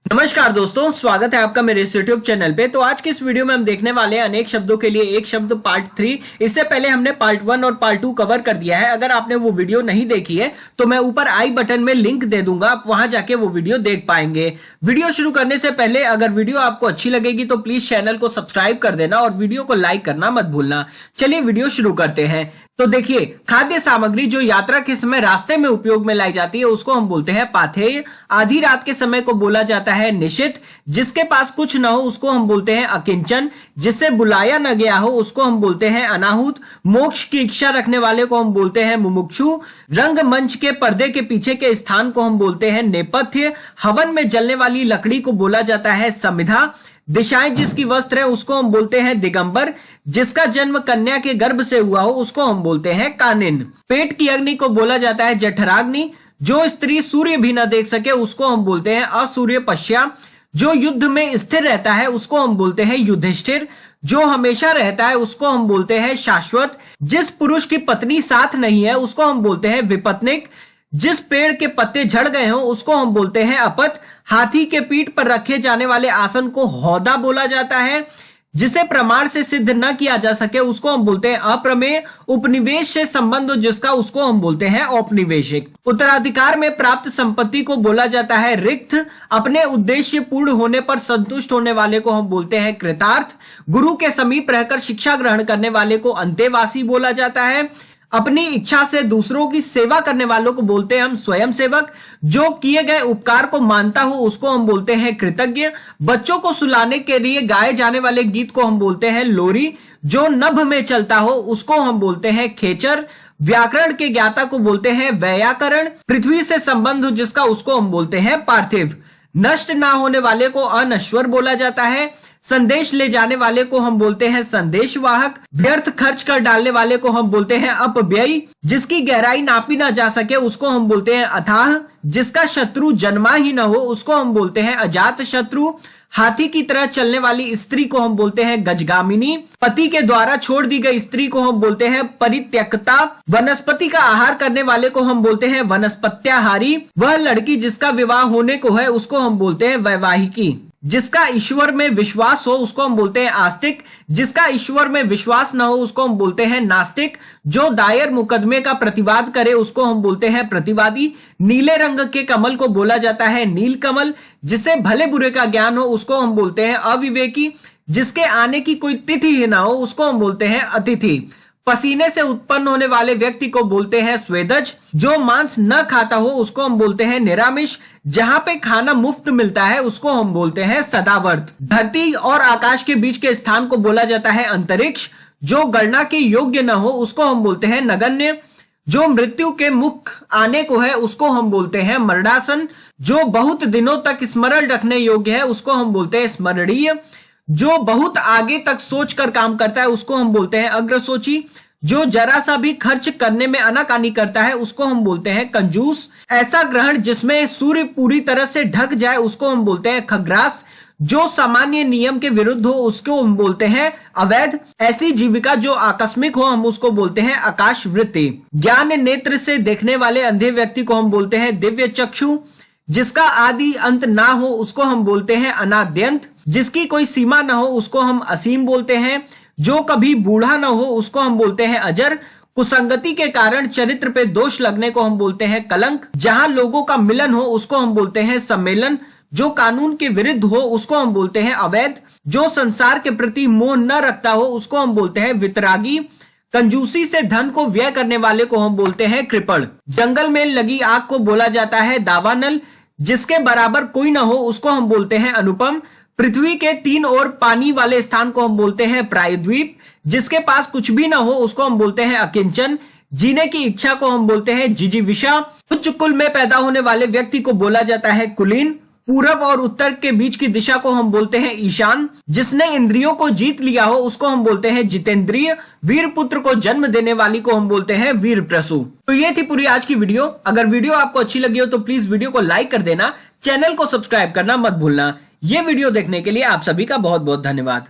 नमस्कार दोस्तों, स्वागत है आपका मेरे इस यूट्यूब चैनल पे। तो आज की इस वीडियो में हम देखने वाले हैं अनेक शब्दों के लिए एक शब्द पार्ट 3। इससे पहले हमने पार्ट 1 और पार्ट 2 कवर कर दिया है। अगर आपने वो वीडियो नहीं देखी है तो मैं ऊपर आई बटन में लिंक दे दूंगा, आप वहां जाके वो वीडियो देख पाएंगे। वीडियो शुरू करने से पहले अगर वीडियो आपको अच्छी लगेगी तो प्लीज चैनल को सब्सक्राइब कर देना और वीडियो को लाइक करना मत भूलना। चलिए वीडियो शुरू करते हैं। तो देखिए, खाद्य सामग्री जो यात्रा के समय रास्ते में उपयोग में लाई जाती है उसको हम बोलते हैं पाथेय। आधी रात के समय को बोला जाता है निशित। जिसके पास कुछ न हो उसको हम बोलते हैं अकिंचन। जिससे बुलाया न गया हो उसको हम बोलते हैं अनाहुत। मोक्ष की इच्छा रखने वाले को हम बोलते हैं मुमुक्षु। रंगमंच के पर्दे के पीछे के स्थान को हम बोलते हैं नेपथ्य। हवन में जलने वाली लकड़ी को बोला जाता है समिधा। दिशाएं जिसकी वस्त्र है उसको हम बोलते हैं दिगंबर। जिसका जन्म कन्या के गर्भ से हुआ हो उसको हम बोलते हैं कानिन। पेट की अग्नि को बोला जाता है जठराग्नि। जो स्त्री सूर्य भी न देख सके उसको हम बोलते हैं असूर्य पश्या। जो युद्ध में स्थिर रहता है उसको हम बोलते हैं युधिष्ठिर। जो हमेशा रहता है उसको हम बोलते हैं शाश्वत। जिस पुरुष की पत्नी साथ नहीं है उसको हम बोलते हैं विपत्निक। जिस पेड़ के पत्ते झड़ गए हो उसको हम बोलते हैं अपत। हाथी के पीठ पर रखे जाने वाले आसन को हौदा बोला जाता है। जिसे प्रमाण से सिद्ध न किया जा सके उसको हम बोलते हैं अप्रमेय। उपनिवेश से संबंध हो जिसका उसको हम बोलते हैं औपनिवेशिक। उत्तराधिकार में प्राप्त संपत्ति को बोला जाता है रिक्त। अपने उद्देश्य पूर्ण होने पर संतुष्ट होने वाले को हम बोलते हैं कृतार्थ। गुरु के समीप रहकर शिक्षा ग्रहण करने वाले को अंतेवासी बोला जाता है। अपनी इच्छा से दूसरों की सेवा करने वालों को बोलते हैं हम स्वयं सेवक। जो किए गए उपकार को मानता हो उसको हम बोलते हैं कृतज्ञ। बच्चों को सुलाने के लिए गाए जाने वाले गीत को हम बोलते हैं लोरी। जो नभ में चलता हो उसको हम बोलते हैं खेचर। व्याकरण के ज्ञाता को बोलते हैं व्याकरण। पृथ्वी से संबंध हो जिसका उसको हम बोलते हैं पार्थिव। नष्ट ना होने वाले को अनश्वर बोला जाता है। संदेश ले जाने वाले को हम बोलते हैं संदेशवाहक। व्यर्थ खर्च कर डालने वाले को हम बोलते हैं अपव्ययी। जिसकी गहराई नापी ना जा सके उसको हम बोलते हैं अथाह। जिसका शत्रु जन्मा ही ना हो उसको हम बोलते हैं अजात शत्रु। हाथी की तरह चलने वाली स्त्री को हम बोलते हैं गजगामिनी। पति के द्वारा छोड़ दी गई स्त्री को हम बोलते हैं परित्यक्ता। वनस्पति का आहार करने वाले को हम बोलते हैं वनस्पत्याहारी। वह लड़की जिसका विवाह होने को है उसको हम बोलते हैं वैवाहिकी। जिसका ईश्वर में विश्वास हो उसको हम बोलते हैं आस्तिक। जिसका ईश्वर में विश्वास न हो उसको हम बोलते हैं नास्तिक। जो दायर मुकदमे का प्रतिवाद करे उसको हम बोलते हैं प्रतिवादी। नीले रंग के कमल को बोला जाता है नील कमल। जिसे भले बुरे का ज्ञान हो उसको हम बोलते हैं अविवेकी। जिसके आने की कोई तिथि ही ना हो उसको हम बोलते हैं अतिथि। पसीने से उत्पन्न होने वाले व्यक्ति को बोलते हैं स्वेदज। जो मांस न खाता हो उसको हम बोलते हैं निरामिष। जहां पे खाना मुफ्त मिलता है उसको हम बोलते हैं सदावर्त। धरती और आकाश के बीच के स्थान को बोला जाता है अंतरिक्ष। जो गणना के योग्य न हो उसको हम बोलते हैं नगण्य। जो मृत्यु के मुख आने को है उसको हम बोलते हैं मरणासन। जो बहुत दिनों तक स्मरण रखने योग्य है उसको हम बोलते हैं स्मरणीय। जो बहुत आगे तक सोच कर काम करता है उसको हम बोलते हैं अग्रसोची। जो जरा सा भी खर्च करने में आनाकानी करता है उसको हम बोलते हैं कंजूस। ऐसा ग्रहण जिसमें सूर्य पूरी तरह से ढक जाए उसको हम बोलते हैं खग्रास। जो सामान्य नियम के विरुद्ध हो उसको हम बोलते हैं अवैध। ऐसी जीविका जो आकस्मिक हो हम उसको बोलते हैं आकाश वृत्ति। ज्ञान नेत्र से देखने वाले अंधे व्यक्ति को हम बोलते हैं दिव्य चक्षु। जिसका आदि अंत ना हो उसको हम बोलते हैं अनाद्यंत। जिसकी कोई सीमा ना हो उसको हम असीम बोलते हैं। जो कभी बूढ़ा ना हो उसको हम बोलते हैं अजर। कुसंगति के कारण चरित्र पे दोष लगने को हम बोलते हैं कलंक। जहां लोगों का मिलन हो उसको हम बोलते हैं सम्मेलन। जो कानून के विरुद्ध हो उसको हम बोलते हैं अवैध। जो संसार के प्रति मोह न रखता हो उसको हम बोलते हैं वितरागी। कंजूसी से धन को व्यय करने वाले को हम बोलते हैं कृपण। जंगल में लगी आग को बोला जाता है दावानल। जिसके बराबर कोई ना हो उसको हम बोलते हैं अनुपम। पृथ्वी के तीन ओर पानी वाले स्थान को हम बोलते हैं प्रायद्वीप। जिसके पास कुछ भी ना हो उसको हम बोलते हैं अकिंचन। जीने की इच्छा को हम बोलते हैं जिजीविषा। उच्च कुल में पैदा होने वाले व्यक्ति को बोला जाता है कुलीन। पूरब और उत्तर के बीच की दिशा को हम बोलते हैं ईशान। जिसने इंद्रियों को जीत लिया हो उसको हम बोलते हैं जितेंद्रिय। वीर पुत्र को जन्म देने वाली को हम बोलते हैं वीर प्रसु। तो ये थी पूरी आज की वीडियो। अगर वीडियो आपको अच्छी लगी हो तो प्लीज वीडियो को लाइक कर देना, चैनल को सब्सक्राइब करना मत भूलना। ये वीडियो देखने के लिए आप सभी का बहुत बहुत धन्यवाद।